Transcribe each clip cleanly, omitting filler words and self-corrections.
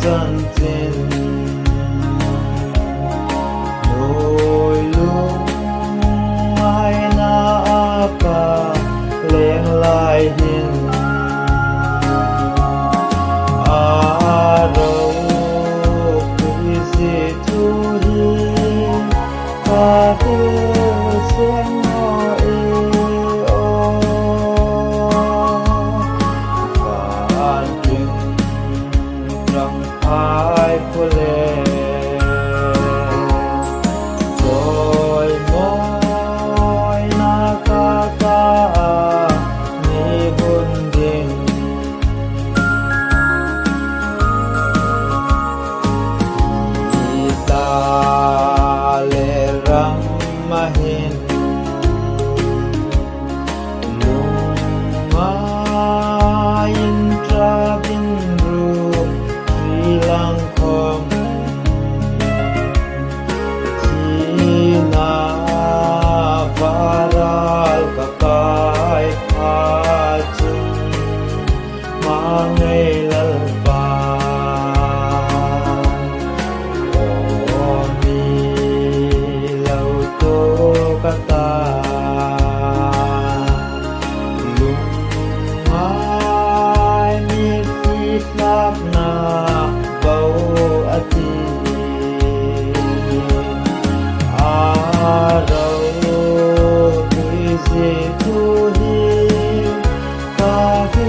chân tin nỗi lúc ai na pa leng lai hin a ro quy si tu hi pa tu sen ho e o van ting rang ai pu le rồi môi na ka ta ni bun din isa le rang mahin lung main tra bin ru tri lang khom chi na varal ka kai pha chung ma ngai lal pa o mi lau to ka ta lung mai mi fi flap na bau ati a rau quy si tu hi ka hu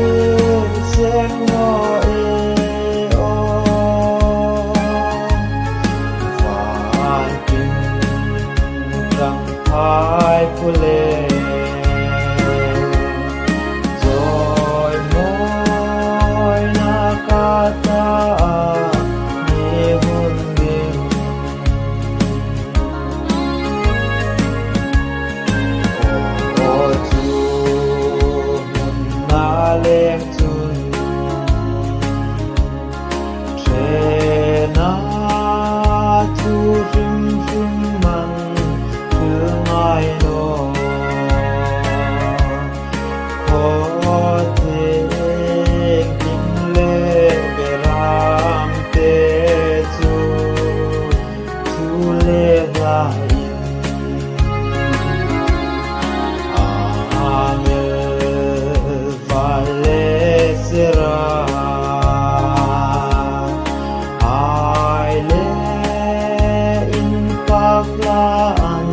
sen mo e o van ting rang ai pu le rồi môi na ka ta ni bun din o chu mun na leng chun tre na chu rim rim man thương ai no khó thể kinh lệ về ram te chu lệ la in amel vale sera ai le in paklan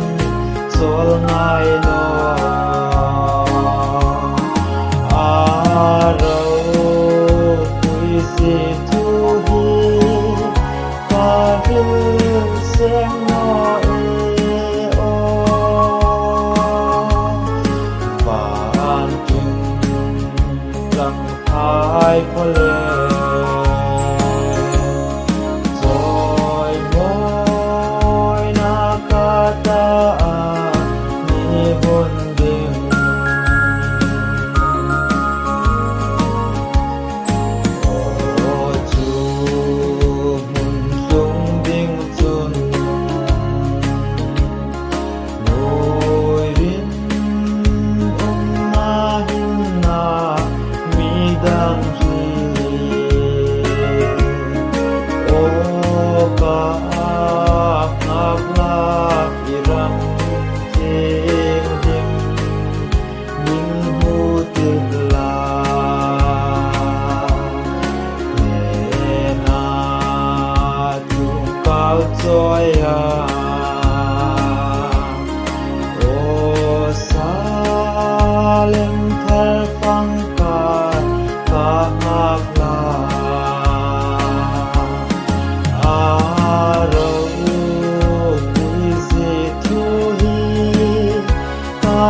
sol ngai no a rau quy si tu hi ka hu sen no e o van ting rang ai pho le rồi môi na ka ta ni bun din o chu mun sung ding chun nôi rin na hin na mi dang ri o ka ngap lak iram ting dim ning hu tin la ne na tu cao choi a o sa lem thar phang ka ngap la a rau quy si tu hi ka